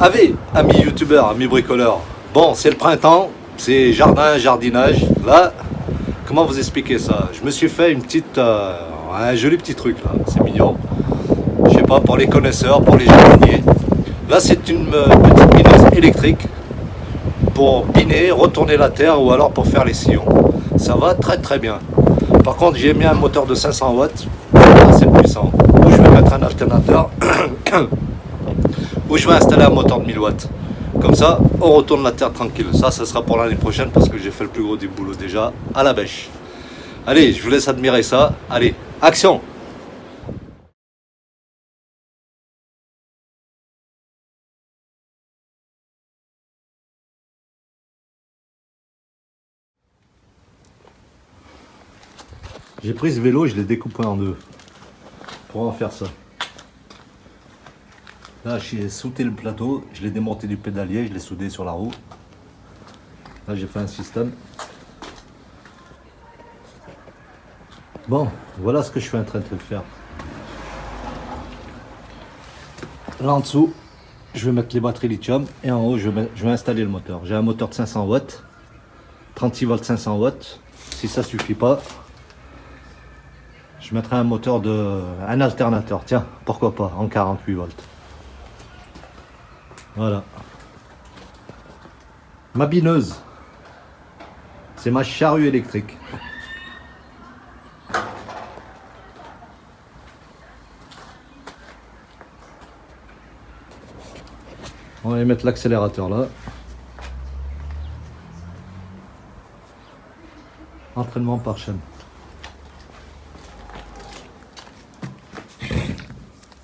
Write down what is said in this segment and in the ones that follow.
Amis youtubeurs, amis bricoleurs, bon c'est le printemps, c'est jardin, jardinage, là, comment vous expliquer ça? Je me suis fait un joli petit truc là, c'est mignon, je sais pas, pour les connaisseurs, pour les jardiniers. Là c'est une petite bineuse électrique pour biner, retourner la terre ou alors pour faire les sillons. Ça va très très bien. Par contre j'ai mis un moteur de 500 watts, assez puissant, où je vais mettre un alternateur. Où je vais installer un moteur de 1000 watts. Comme ça, on retourne la terre tranquille. Ça sera pour l'année prochaine parce que j'ai fait le plus gros du boulot déjà à la bêche. Allez, je vous laisse admirer ça. Allez, action! J'ai pris ce vélo, je l'ai découpé en deux pour en faire ça. Là, j'ai sauté le plateau, je l'ai démonté du pédalier, je l'ai soudé sur la roue. Là, j'ai fait un système. Bon, voilà ce que je suis en train de faire. Là en dessous, je vais mettre les batteries lithium et en haut, je vais installer le moteur. J'ai un moteur de 500 watts, 36 volts 500 watts. Si ça suffit pas, je mettrai un alternateur. Tiens, pourquoi pas, en 48 volts. Voilà. Ma bineuse, c'est ma charrue électrique. On va y mettre l'accélérateur là. Entraînement par chaîne.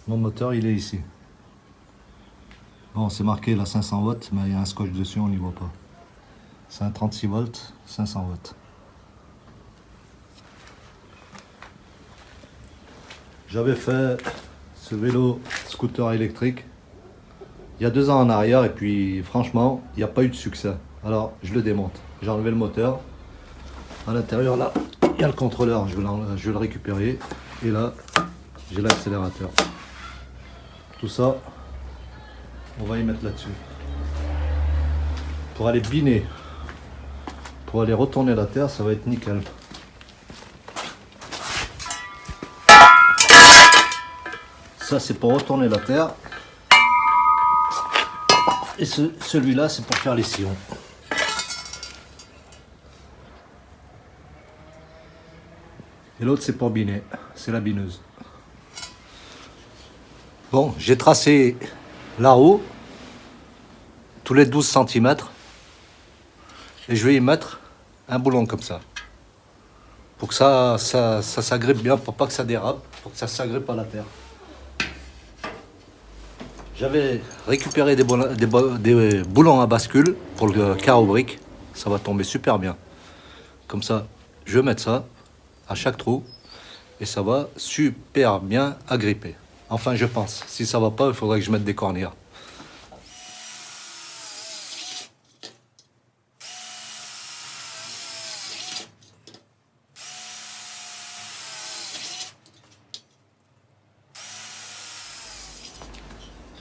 Mon moteur il est ici. Bon, c'est marqué là 500 watts, mais il y a un scotch dessus, on n'y voit pas. C'est un 36 volts, 500 watts. J'avais fait ce vélo scooter électrique il y a 2 ans en arrière et puis franchement, il n'y a pas eu de succès. Alors, je le démonte. J'ai enlevé le moteur. À l'intérieur, là, il y a le contrôleur. Je vais le récupérer. Et là, j'ai l'accélérateur. Tout ça, on va y mettre là-dessus. Pour aller biner, pour aller retourner la terre, ça va être nickel. Ça, c'est pour retourner la terre. Et celui-là, c'est pour faire les sillons. Et l'autre, c'est pour biner. C'est la bineuse. Bon, j'ai tracé la roue, tous les 12 cm. Et je vais y mettre un boulon comme ça. Pour que ça s'agrippe bien, pour pas que ça dérape, pour que ça s'agrippe à la terre. J'avais récupéré des boulons à bascule pour le carreau-brique. Ça va tomber super bien. Comme ça, je vais mettre ça à chaque trou et ça va super bien agripper. Enfin, je pense. Si ça va pas, il faudrait que je mette des cornières.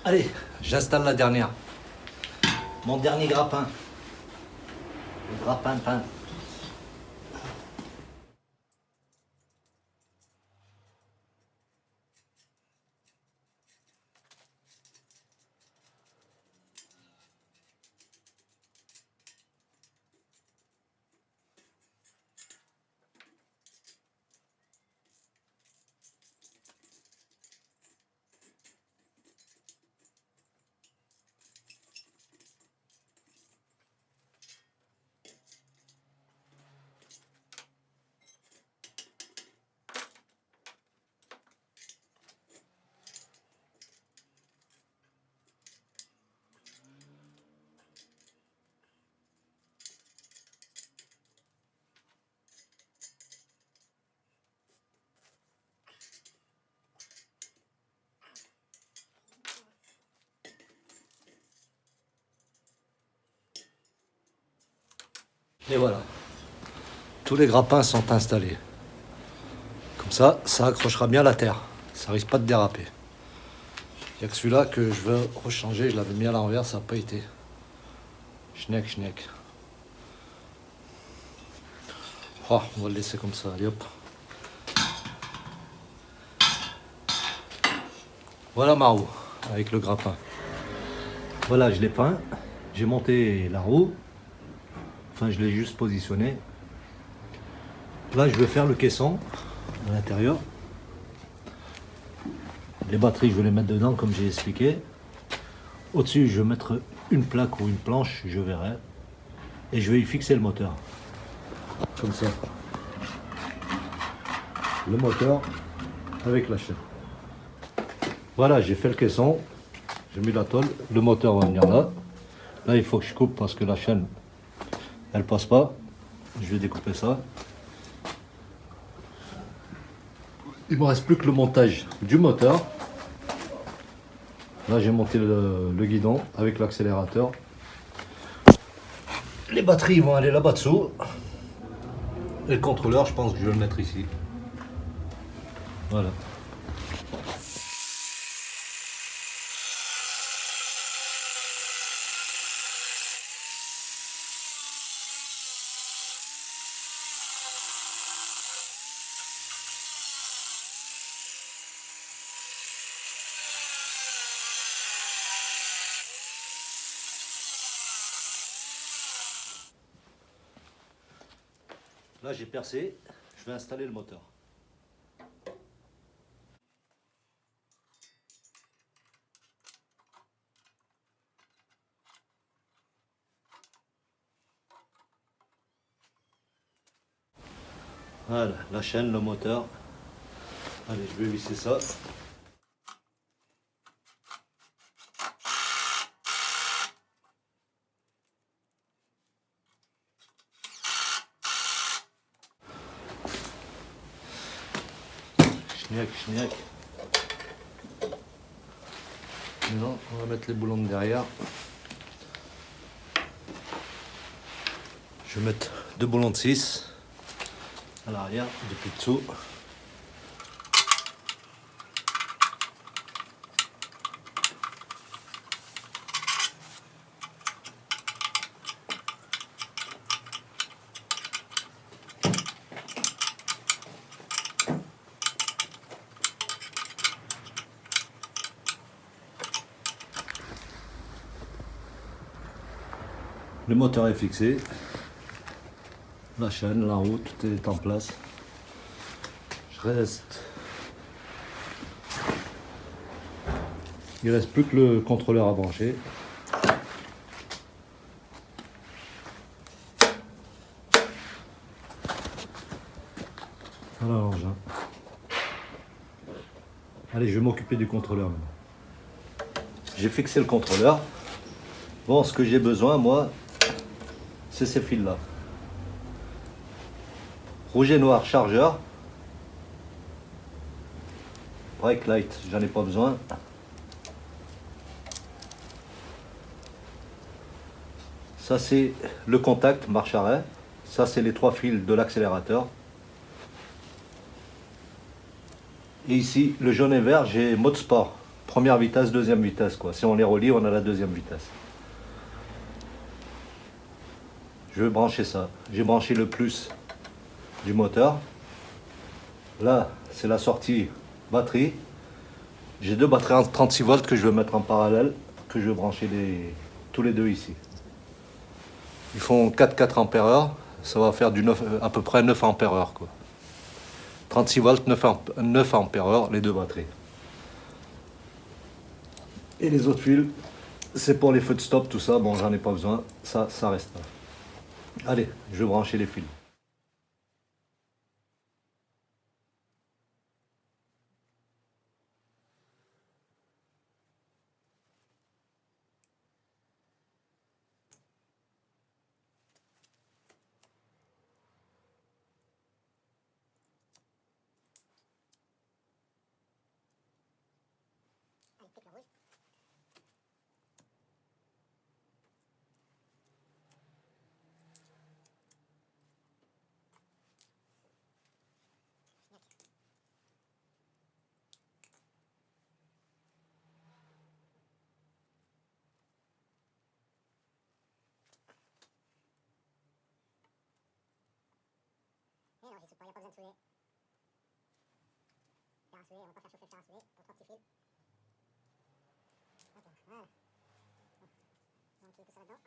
Allez, j'installe la dernière. Mon dernier grappin. Le grappin peint. Et voilà. Tous les grappins sont installés. Comme ça accrochera bien la terre. Ça risque pas de déraper. Il n'y a que celui-là que je veux rechanger. Je l'avais mis à l'envers, ça n'a pas été. Schneck, schneck. Oh, on va le laisser comme ça. Allez hop. Voilà ma roue avec le grappin. Voilà, je l'ai peint. J'ai monté la roue. Enfin, je l'ai juste positionné. Là, je vais faire le caisson à l'intérieur. Les batteries, je vais les mettre dedans comme j'ai expliqué. Au-dessus, je vais mettre une plaque ou une planche, je verrai. Et je vais y fixer le moteur. Comme ça. Le moteur avec la chaîne. Voilà, j'ai fait le caisson. J'ai mis la tôle. Le moteur va venir là. Là, il faut que je coupe parce que la chaîne, elle passe pas. Je vais découper ça. Il me reste plus que le montage du moteur. Là, j'ai monté le guidon avec l'accélérateur. Les batteries vont aller là-bas dessous. Et le contrôleur, je pense que je vais le mettre ici. Voilà. Là, j'ai percé. Je vais installer le moteur. Voilà, la chaîne, le moteur. Allez, je vais visser ça. Schniac, schniac. Maintenant, on va mettre les boulons de derrière. Je vais mettre deux boulons de 6 à l'arrière, depuis dessous. Le moteur est fixé. La chaîne, la roue, tout est en place. Je reste. Il ne reste plus que le contrôleur à brancher. Voilà l'engin. Allez, je vais m'occuper du contrôleur maintenant. J'ai fixé le contrôleur. Bon, ce que j'ai besoin, moi, c'est ces fils-là. Rouge et noir chargeur. Brake light, j'en ai pas besoin. Ça, c'est le contact marche arrêt. Ça, c'est les 3 fils de l'accélérateur. Et ici, le jaune et vert, j'ai mode sport. Première vitesse, deuxième vitesse, quoi. Si on les relie, on a la deuxième vitesse. Je vais brancher ça. J'ai branché le plus du moteur. Là, c'est la sortie batterie. J'ai 2 batteries en 36 volts que je vais mettre en parallèle, que je vais brancher tous les deux ici. Ils font 4 ampères-heure. Ça va faire à peu près 9 ampères-heure, quoi. 36 volts, 9 ampères-heure, les 2 batteries. Et les autres fils, c'est pour les feux de stop, tout ça. Bon, j'en ai pas besoin. Ça reste là. Allez, je vais brancher les fils. n'y a pas besoin de souder. Faire un souder, on va pas faire chauffer le fer à souder pour 3 petits fils. Ok, voilà. On va tout ça là-dedans.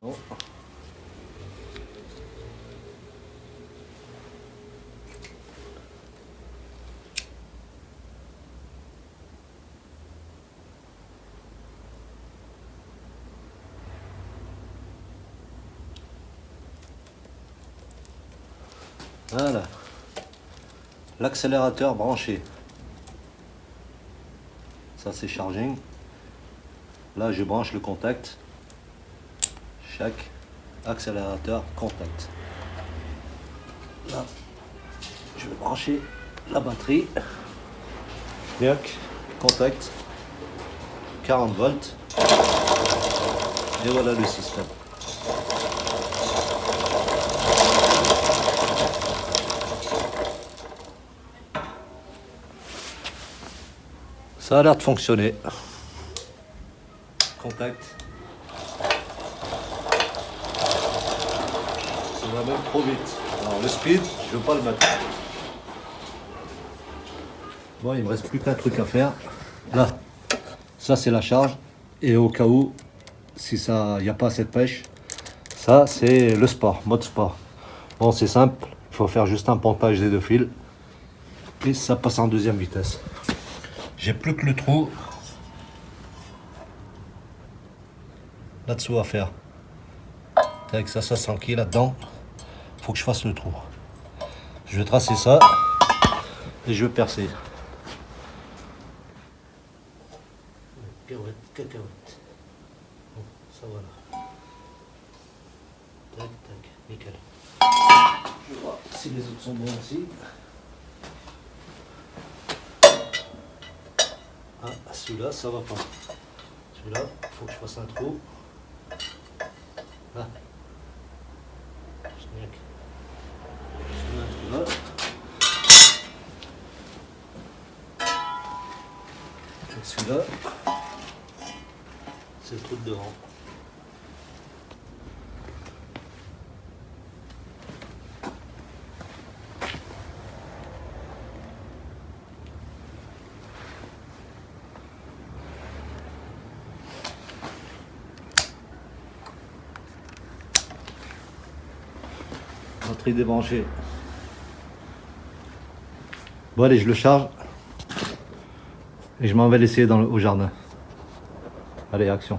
Oh. Voilà. L'accélérateur branché. Ça c'est charging. Là je branche le contact. Chaque accélérateur contact. Là je vais brancher la batterie. Yac, contact. 40 volts. Et voilà le système. Ça a l'air de fonctionner. Contact. Ça va même trop vite. Alors le speed, je ne veux pas le mettre. Bon, il me reste plus qu'un truc à faire. Là, ça c'est la charge. Et au cas où, si ça, il n'y a pas assez de pêche, ça c'est le sport, mode sport. Bon, c'est simple. Il faut faire juste un pontage des deux fils. Et ça passe en deuxième vitesse. J'ai plus que le trou là-dessous à faire. Avec ça tranquille là-dedans. Faut que je fasse le trou. Je vais tracer ça et je vais percer. Cacahuète, cacahuète. Bon, ça voilà. Tac, tac, nickel. Je vois si les autres sont bons aussi. Ah, celui-là, ça va pas. Celui-là, il faut que je fasse un trou. Là. Je mets un trou là. Et celui-là, c'est le trou de devant. Batterie débranchée. Bon allez, je le charge. Et je m'en vais l'essayer au jardin. Allez, action.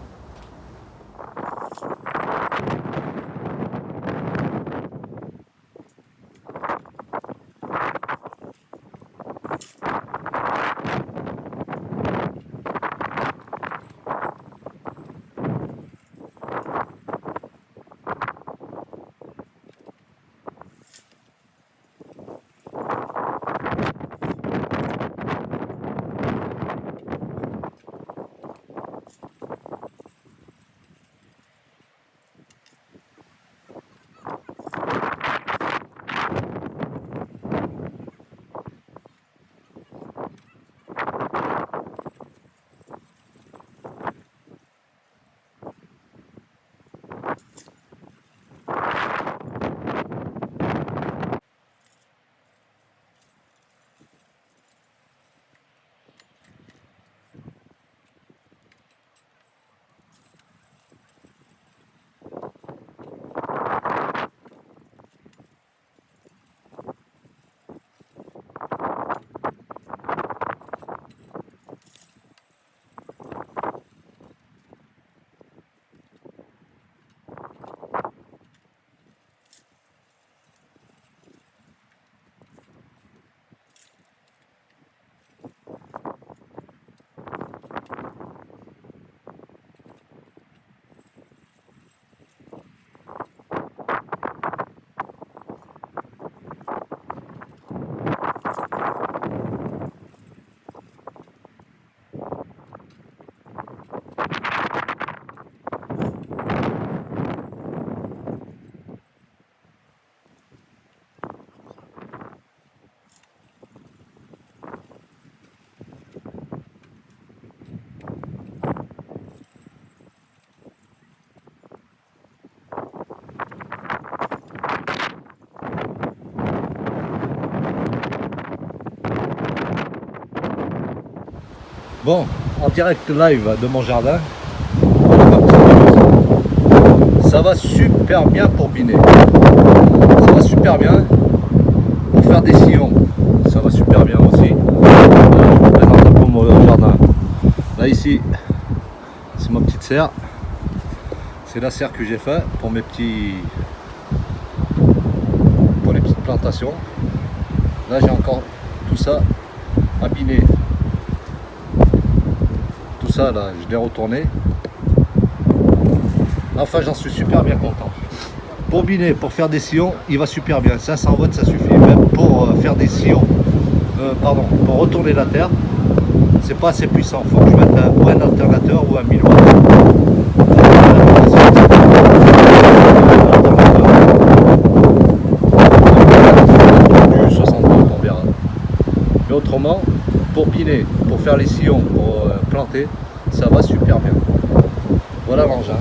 Bon, en direct live de mon jardin, voilà ma petite pelouse. Ça va super bien pour biner. Ça va super bien pour faire des sillons. Ça va super bien aussi. Je vous présente un peu mon jardin. Là ici, c'est ma petite serre. C'est la serre que j'ai fait pour mes pour les petites plantations. Là j'ai encore tout ça à biner. Tout ça là, je l'ai retourné. Enfin, j'en suis super bien content. Pour biner, pour faire des sillons, il va super bien. 500 watts, ça suffit. Même pour faire des sillons, pour retourner la terre, c'est pas assez puissant. Il faut que je mette ou un alternateur ou un 1000 watts. Du 60 watts, on verra. Mais autrement, pour biner, pour faire les sillons, pour planter, ça va super bien. Voilà l'engin.